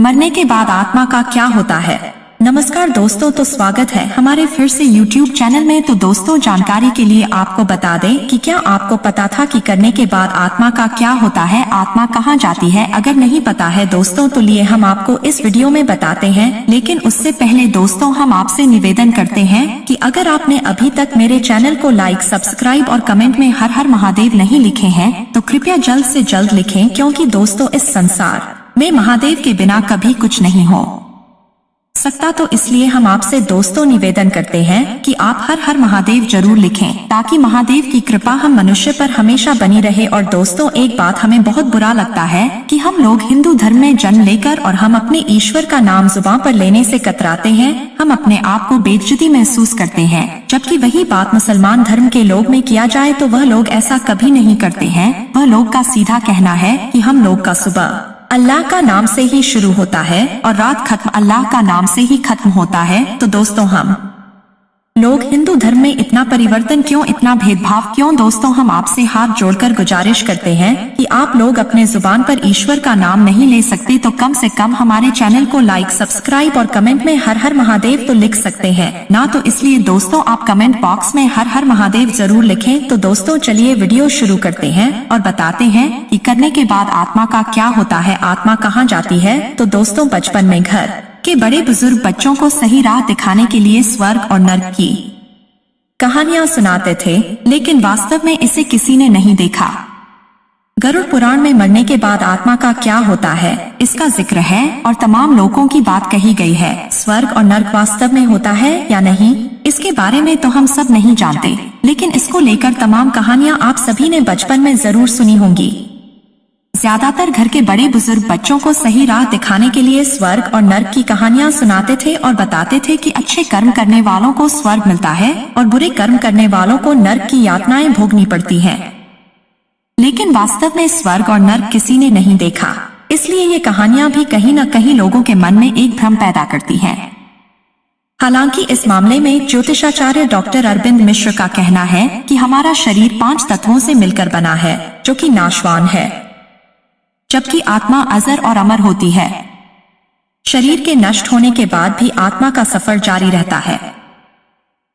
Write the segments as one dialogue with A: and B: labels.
A: मरने के बाद आत्मा का क्या होता है। नमस्कार दोस्तों, तो स्वागत है हमारे फिर से YouTube चैनल में। तो दोस्तों, जानकारी के लिए आपको बता दें कि क्या आपको पता था कि करने के बाद आत्मा का क्या होता है, आत्मा कहाँ जाती है। अगर नहीं पता है दोस्तों, तो लिए हम आपको इस वीडियो में बताते हैं। लेकिन उससे पहले दोस्तों, हम आपसे निवेदन करते हैं कि अगर आपने अभी तक मेरे चैनल को लाइक, सब्सक्राइब और कमेंट में हर हर महादेव नहीं लिखे हैं तो कृपया जल्द से जल्द लिखें, क्योंकि दोस्तों इस संसार में महादेव के बिना कभी कुछ नहीं हो सकता। तो इसलिए हम आपसे दोस्तों निवेदन करते हैं कि आप हर हर महादेव जरूर लिखें, ताकि महादेव की कृपा हम मनुष्य पर हमेशा बनी रहे। और दोस्तों, एक बात हमें बहुत बुरा लगता है कि हम लोग हिंदू धर्म में जन्म लेकर और हम अपने ईश्वर का नाम जुबान पर लेने से कतराते हैं। हम अपने आप को बेइज्जती महसूस करते हैं, जबकि वही बात मुसलमान धर्म के लोग में किया जाए तो वह लोग ऐसा कभी नहीं करते हैं। वह लोग का सीधा कहना है कि हम लोग का सुबह अल्लाह का नाम से ही शुरू होता है और रात खत्म अल्लाह का नाम से ही खत्म होता है। तो दोस्तों, हम लोग हिंदू धर्म में इतना परिवर्तन क्यों, इतना भेदभाव क्यों। दोस्तों, हम आपसे हाथ जोड़कर गुजारिश करते हैं कि आप लोग अपने जुबान पर ईश्वर का नाम नहीं ले सकते तो कम से कम हमारे चैनल को लाइक, सब्सक्राइब और कमेंट में हर हर महादेव तो लिख सकते हैं ना। तो इसलिए दोस्तों, आप कमेंट बॉक्स में हर हर महादेव जरूर लिखें। तो दोस्तों, चलिए वीडियो शुरू करते हैं और बताते हैं कि करने के बाद आत्मा का क्या होता है, आत्मा कहाँ जाती है। तो दोस्तों, बचपन में घर के बड़े बुजुर्ग बच्चों को सही राह दिखाने के लिए स्वर्ग और नर्क की कहानियां सुनाते थे, लेकिन वास्तव में इसे किसी ने नहीं देखा। गरुड़ पुराण में मरने के बाद आत्मा का क्या होता है, इसका जिक्र है और तमाम लोगों की बात कही गई है। स्वर्ग और नर्क वास्तव में होता है या नहीं, इसके बारे में तो हम सब नहीं जानते, लेकिन इसको लेकर तमाम कहानियां आप सभी ने बचपन में जरूर सुनी होंगी। ज्यादातर घर के बड़े बुजुर्ग बच्चों को सही राह दिखाने के लिए स्वर्ग और नर्क की कहानियां सुनाते थे और बताते थे कि अच्छे कर्म करने वालों को स्वर्ग मिलता है और बुरे कर्म करने वालों को नर्क की यातनाएं भोगनी पड़ती हैं। लेकिन वास्तव में स्वर्ग और नर्क किसी ने नहीं देखा, इसलिए ये कहानियां भी कहीं न कहीं लोगों के मन में एक भ्रम पैदा करती हैं। हालांकि इस मामले में ज्योतिषाचार्य डॉक्टर अरविंद मिश्र का कहना है कि हमारा शरीर 5 तत्वों से मिलकर बना है, जो कि नाशवान है, जबकि आत्मा अजर और अमर होती है। शरीर के नष्ट होने के बाद भी आत्मा का सफर जारी रहता है।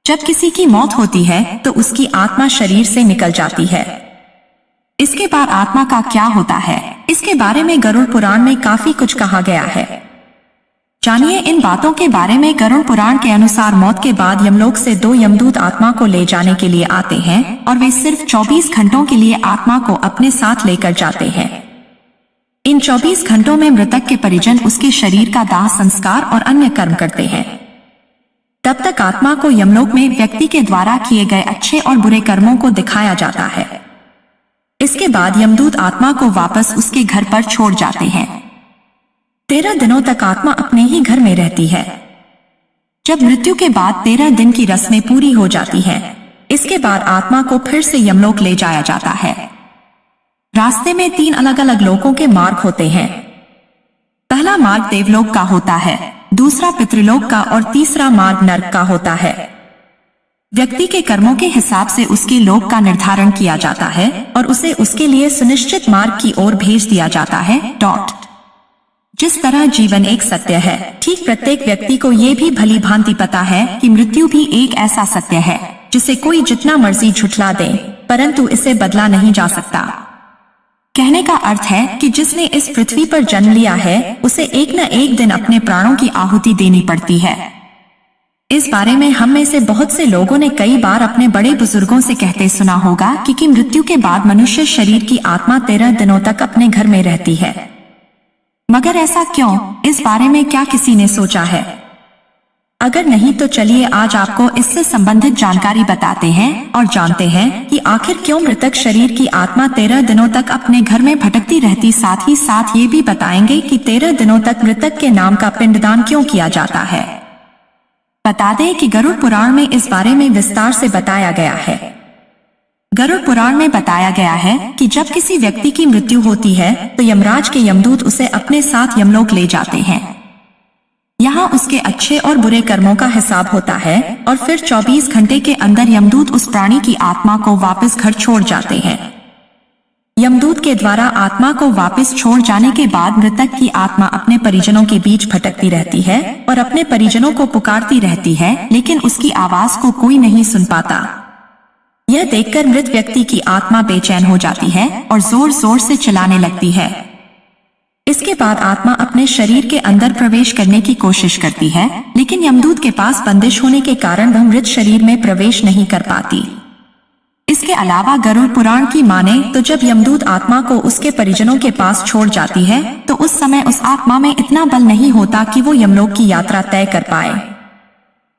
A: जब किसी की मौत होती है तो उसकी आत्मा शरीर से निकल जाती है। इसके बाद आत्मा का क्या होता है, इसके बारे में गरुड़ पुराण में काफी कुछ कहा गया है। जानिए इन बातों के बारे में। गरुड़ पुराण के अनुसार मौत के बाद यमलोक से 2 यमदूत आत्मा को ले जाने के लिए आते हैं और वे सिर्फ 24 घंटों के लिए आत्मा को अपने साथ लेकर जाते हैं। इन 24 घंटों में मृतक के परिजन उसके शरीर का दाह संस्कार और अन्य कर्म करते हैं। तब तक आत्मा को यमलोक में व्यक्ति के द्वारा किए गए अच्छे और बुरे कर्मों को दिखाया जाता है। इसके बाद यमदूत आत्मा को वापस उसके घर पर छोड़ जाते हैं। 13 दिनों तक आत्मा अपने ही घर में रहती है। जब मृत्यु के बाद 13 दिन की रस्में पूरी हो जाती हैं, इसके बाद आत्मा को फिर से यमलोक ले जाया जाता है। रास्ते में 3 अलग अलग लोकों के मार्ग होते हैं। पहला मार्ग देवलोक का होता है, दूसरा पितृलोक का और तीसरा मार्ग नर्क का होता है। व्यक्ति के कर्मों के हिसाब से उसके लोक का निर्धारण किया जाता है और उसे उसके लिए सुनिश्चित मार्ग की ओर भेज दिया जाता है। जिस तरह जीवन एक सत्य है, ठीक प्रत्येक व्यक्ति को ये भी भली भांति पता है कि मृत्यु भी एक ऐसा सत्य है जिसे कोई जितना मर्जी झुठला दे, परंतु इसे बदला नहीं जा सकता। कहने का अर्थ है कि जिसने इस पृथ्वी पर जन्म लिया है उसे एक न एक दिन अपने प्राणों की आहुति देनी पड़ती है। इस बारे में हम में से बहुत से लोगों ने कई बार अपने बड़े बुजुर्गों से कहते सुना होगा कि मृत्यु के बाद मनुष्य शरीर की आत्मा 13 दिनों तक अपने घर में रहती है। मगर ऐसा क्यों, इस बारे में क्या किसी ने सोचा है? अगर नहीं तो चलिए आज आपको इससे संबंधित जानकारी बताते हैं और जानते हैं कि आखिर क्यों मृतक शरीर की आत्मा 13 दिनों तक अपने घर में भटकती रहती। साथ ही साथ ये भी बताएंगे कि 13 दिनों तक मृतक के नाम का पिंडदान क्यों किया जाता है। बता दें कि गरुड़ पुराण में इस बारे में विस्तार से बताया गया है। गरुड़ पुराण में बताया गया है कि जब किसी व्यक्ति की मृत्यु होती है तो यमराज के यमदूत उसे अपने साथ यमलोक ले जाते हैं। यहाँ उसके अच्छे और बुरे कर्मों का हिसाब होता है और फिर 24 घंटे के अंदर यमदूत उस प्राणी की आत्मा को वापस घर छोड़ जाते हैं। यमदूत के द्वारा आत्मा को वापस छोड़ जाने के बाद मृतक की आत्मा अपने परिजनों के बीच भटकती रहती है और अपने परिजनों को पुकारती रहती है, लेकिन उसकी आवाज को कोई नहीं सुन पाता। यह देखकर मृत व्यक्ति की आत्मा बेचैन हो जाती है और जोर जोर से चिल्लाने लगती है। इसके बाद आत्मा अपने शरीर के अंदर प्रवेश करने की कोशिश करती है, लेकिन यमदूत के पास बंदिश होने के कारण वह मृत शरीर में प्रवेश नहीं कर पाती। इसके अलावा गरुड़ पुराण की माने तो जब यमदूत आत्मा को उसके परिजनों के पास छोड़ जाती है तो उस समय उस आत्मा में इतना बल नहीं होता कि वो यमलोक की यात्रा तय कर पाए।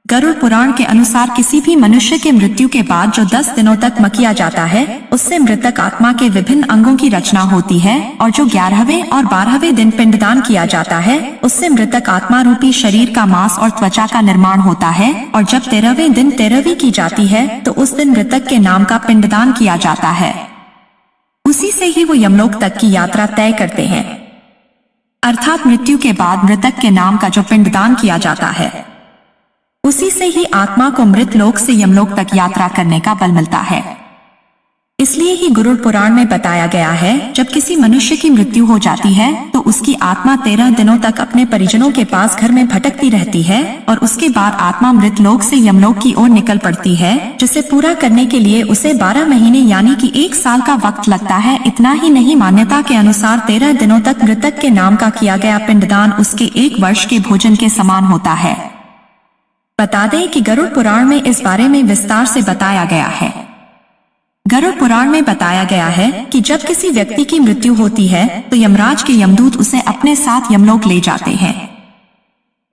A: गरुड़ पुराण के अनुसार किसी भी मनुष्य के मृत्यु के बाद जो 10 दिनों तक मकिया जाता है, उससे मृतक आत्मा के विभिन्न अंगों की रचना होती है, और जो 11वें और 12वें दिन पिंडदान किया जाता है, उससे मृतक आत्मा रूपी शरीर का मांस और त्वचा का निर्माण होता है, और जब 13वें दिन 13वीं की जाती है तो उस दिन मृतक के नाम का पिंडदान किया जाता है। उसी से ही वो यमलोक तक की यात्रा तय करते हैं। अर्थात मृत्यु के बाद मृतक के नाम का जो पिंडदान किया जाता है, उसी से ही आत्मा को मृत लोक से यमलोक तक यात्रा करने का बल मिलता है। इसलिए ही गरुड़ पुराण में बताया गया है, जब किसी मनुष्य की मृत्यु हो जाती है तो उसकी आत्मा 13 दिनों तक अपने परिजनों के पास घर में भटकती रहती है और उसके बाद आत्मा मृत लोक से यमलोक की ओर निकल पड़ती है, जिसे पूरा करने के लिए उसे 12 महीने यानी कि 1 साल का वक्त लगता है। इतना ही नहीं, मान्यता के अनुसार 13 दिनों तक मृतक के नाम का किया गया पिंडदान उसके 1 वर्ष के भोजन के समान होता है। बता दें कि गरुड़ पुराण में इस बारे में विस्तार से बताया गया है। गरुड़ पुराण में बताया गया है कि जब किसी व्यक्ति की मृत्यु होती है तो यमराज के यमदूत उसे अपने साथ यमलोक ले जाते हैं।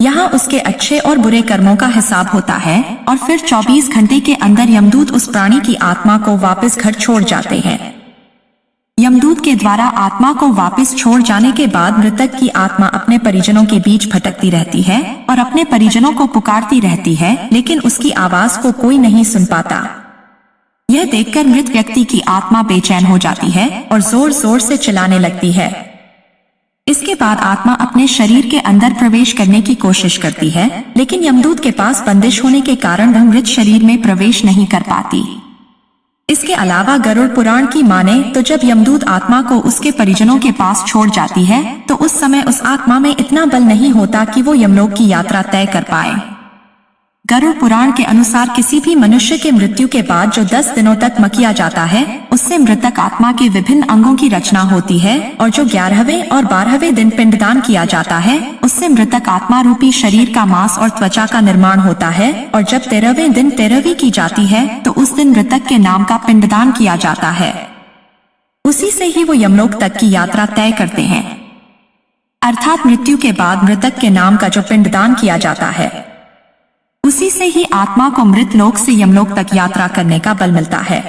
A: यहाँ उसके अच्छे और बुरे कर्मों का हिसाब होता है और फिर 24 घंटे के अंदर यमदूत उस प्राणी की आत्मा को वापस घर छोड़ जाते हैं। यमदूत के द्वारा आत्मा को वापस छोड़ जाने के बाद मृतक की आत्मा अपने परिजनों के बीच भटकती रहती है और अपने परिजनों को पुकारती रहती है, लेकिन उसकी आवाज को कोई नहीं सुन पाता। यह देखकर मृत व्यक्ति की आत्मा बेचैन हो जाती है और जोर जोर से चिल्लाने लगती है। इसके बाद आत्मा अपने शरीर के अंदर प्रवेश करने की कोशिश करती है, लेकिन यमदूत के पास बंदिश होने के कारण वह मृत शरीर में प्रवेश नहीं कर पाती। इसके अलावा गरुड़ पुराण की माने तो जब यमदूत आत्मा को उसके परिजनों के पास छोड़ जाती है तो उस समय उस आत्मा में इतना बल नहीं होता कि वो यमलोक की यात्रा तय कर पाए। गरुड़ पुराण के अनुसार किसी भी मनुष्य के मृत्यु के बाद जो 10 दिनों तक मकिया जाता है, उससे मृतक आत्मा के विभिन्न अंगों की रचना होती है, और जो 11वें और 12वें दिन पिंडदान किया जाता है, उससे मृतक आत्मा रूपी शरीर का मांस और त्वचा का निर्माण होता है, और जब 13वें दिन 13वीं की जाती है तो उस दिन मृतक के नाम का पिंडदान किया जाता है। उसी से ही वो यमलोक तक की यात्रा तय करते हैं। अर्थात मृत्यु के बाद मृतक के नाम का जो पिंडदान किया जाता है, उसी से ही आत्मा को मृत लोक से यमलोक तक यात्रा करने का बल मिलता है।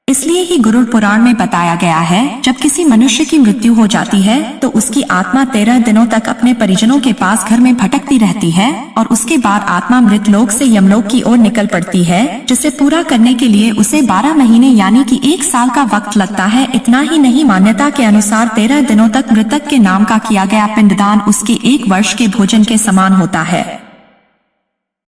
A: इसलिए ही गरुड़ पुराण में बताया गया है, जब किसी मनुष्य की मृत्यु हो जाती है तो उसकी आत्मा 13 दिनों तक अपने परिजनों के पास घर में भटकती रहती है और उसके बाद आत्मा मृत लोक से यमलोक की ओर निकल पड़ती है, जिसे पूरा करने के लिए उसे 12 महीने यानी कि 1 साल का वक्त लगता है। इतना ही नहीं, मान्यता के अनुसार 13 दिनों तक मृतक के नाम का किया गया पिंडदान उसके 1 वर्ष के भोजन के समान होता है।